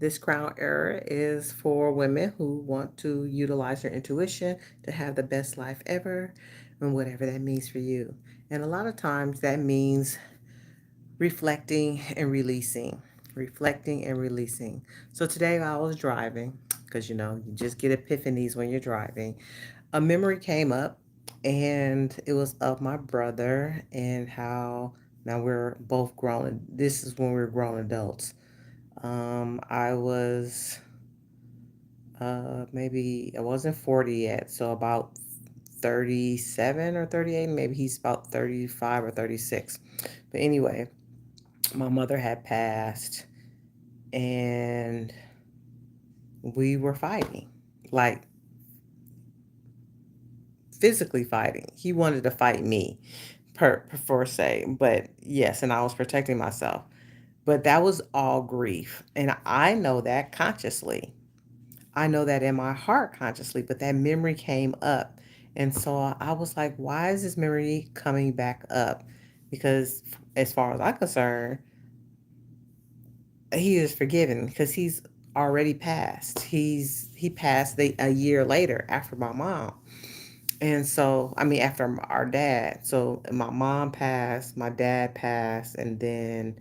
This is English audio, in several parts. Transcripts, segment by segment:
This crown era is for women who want to utilize their intuition to have the best life ever, and whatever that means for you. And a lot of times that means reflecting and releasing. Reflecting and releasing. So today I was driving, because you just get epiphanies when you're driving. A memory came up, and it was of my brother and how now we're both grown. This is when we were grown adults. I was maybe I wasn't 40 yet, so about 37 or 38. Maybe he's about 35 or 36. But anyway, my mother had passed, and we were fighting, like physically fighting. He wanted to fight me per se, but yes, and I was protecting myself. But that was all grief, and I know that consciously. I know that in my heart consciously, but that memory came up. And so I was like, why is this memory coming back up? Because as far as I'm concerned, he is forgiven because he's already passed. He passed a year later after my mom. And so, I mean, after our dad. So my mom passed, my dad passed, and then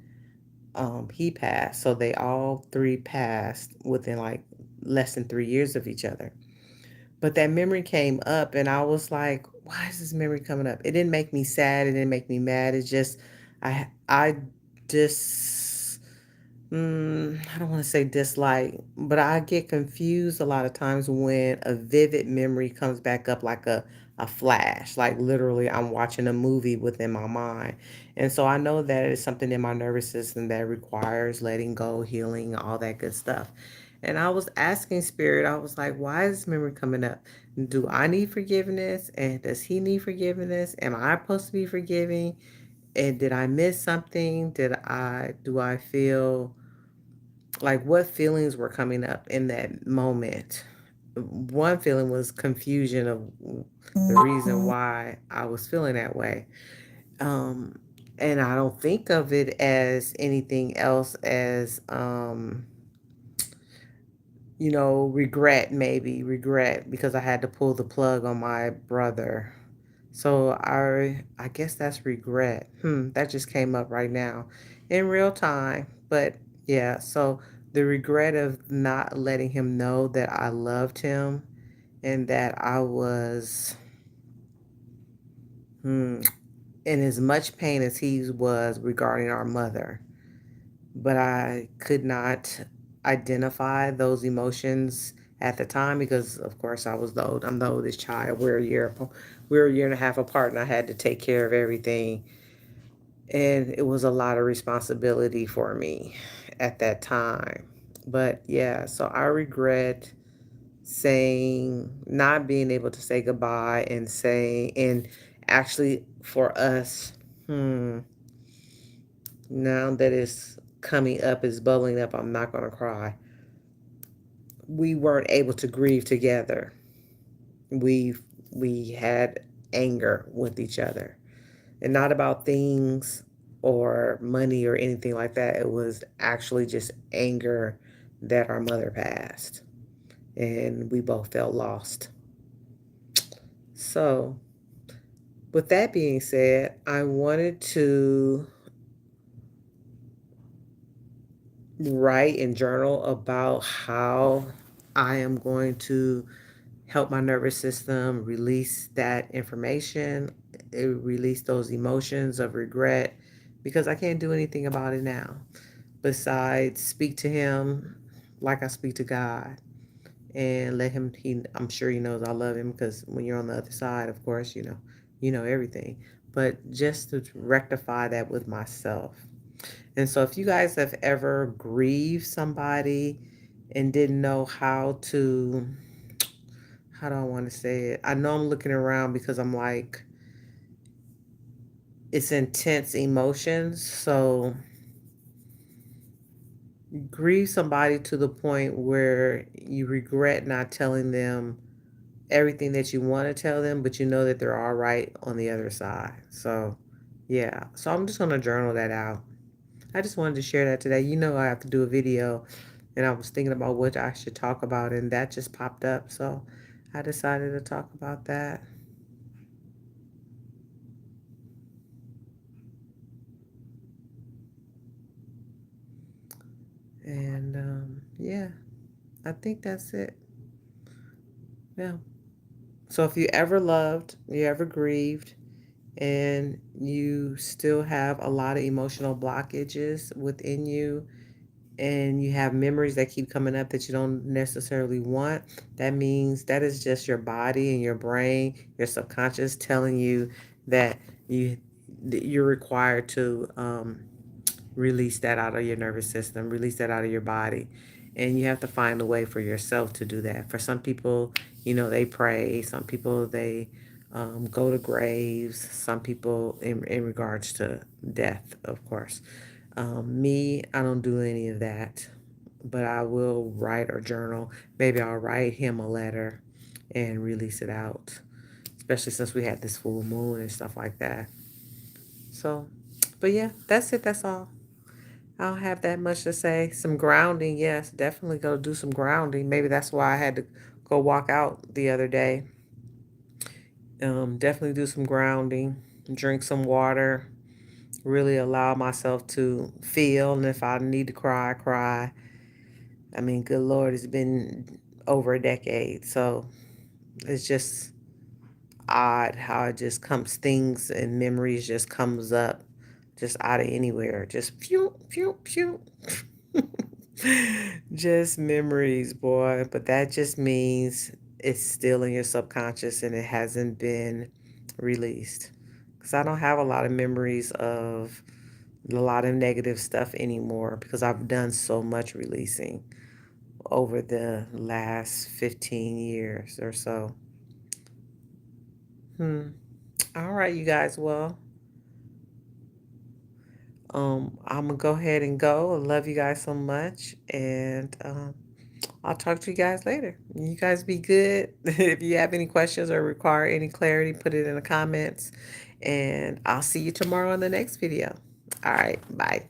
he passed. So they all three passed within like less than 3 years of each other. But that memory came up, and I was like, why is this memory coming up? It didn't make me sad. It didn't make me mad. It's just, I just, I don't want to say dislike, but I get confused a lot of times when a vivid memory comes back up like a flash. Like literally, I'm watching a movie within my mind. And so I know that it's something in my nervous system that requires letting go, healing, all that good stuff. And I was asking Spirit, I was like, why is this memory coming up? Do I need forgiveness? And does he need forgiveness? Am I supposed to be forgiving? And did I miss something? Do I feel like what feelings were coming up in that moment? One feeling was confusion of the reason why I was feeling that way. Um, and I don't think of it as anything else as regret, maybe regret because I had to pull the plug on my brother. So I guess that's regret. That just came up right now in real time. But yeah, so the regret of not letting him know that I loved him and that I was in as much pain as he was regarding our mother. But I could not identify those emotions at the time because, of course, I'm the oldest child. We're a year and a half apart, and I had to take care of everything, and it was a lot of responsibility for me at that time. But yeah, so I regret saying not being able to say goodbye and saying and actually for us, now that it's coming up, it's bubbling up, I'm not going to cry. We weren't able to grieve together. We we had anger with each other, and not about things or money or anything like that. It was actually just anger that our mother passed, and we both felt lost. So, with that being said, I wanted to write and journal about how I am going to help my nervous system release that information, release those emotions of regret, because I can't do anything about it now besides speak to him like I speak to God and let him. I'm sure he knows I love him because when you're on the other side, of course, you know everything. But just to rectify that with myself. And so, if you guys have ever grieved somebody and didn't know how do I want to say it? I know I'm looking around because I'm like, it's intense emotions. So, grieve somebody to the point where you regret not telling them everything that you want to tell them, but you know that they're all right on the other side. So, yeah. So, I'm just going to journal that out. I just wanted to share that today. I have to do a video And I was thinking about what I should talk about, and that just popped up. So I decided to talk about that. And yeah, I think that's it. Yeah. So if you ever loved, you ever grieved, and you still have a lot of emotional blockages within you, and you have memories that keep coming up that you don't necessarily want, that means that is just your body and your brain, your subconscious telling you that you you're required to release that out of your nervous system, release that out of your body. And you have to find a way for yourself to do that. For some people, they pray. Some people, they go to graves. Some people, in regards to death, of course. Me, I don't do any of that, but I will write or journal. Maybe I'll write him a letter and release it out, especially since we had this full moon and stuff like that. So, but yeah, that's it. That's all. I don't have that much to say. Some grounding, yes, definitely go do some grounding. Maybe that's why I had to go walk out the other day. Definitely do some grounding, drink some water, really allow myself to feel. And if I need to cry, cry. I mean, good Lord, it's been over a decade. So it's just odd how it just comes, things and memories just comes up just out of anywhere. Just pew, pew, pew. Just memories, boy. But that just means it's still in your subconscious and it hasn't been released. Because I don't have a lot of memories of a lot of negative stuff anymore because I've done so much releasing over the last 15 years or so. Hmm. All right, you guys. Well, I'm gonna go ahead and go. I love you guys so much, and I'll talk to you guys later. You guys be good. If you have any questions or require any clarity, put it in the comments, and I'll see you tomorrow on the next video. All right, bye.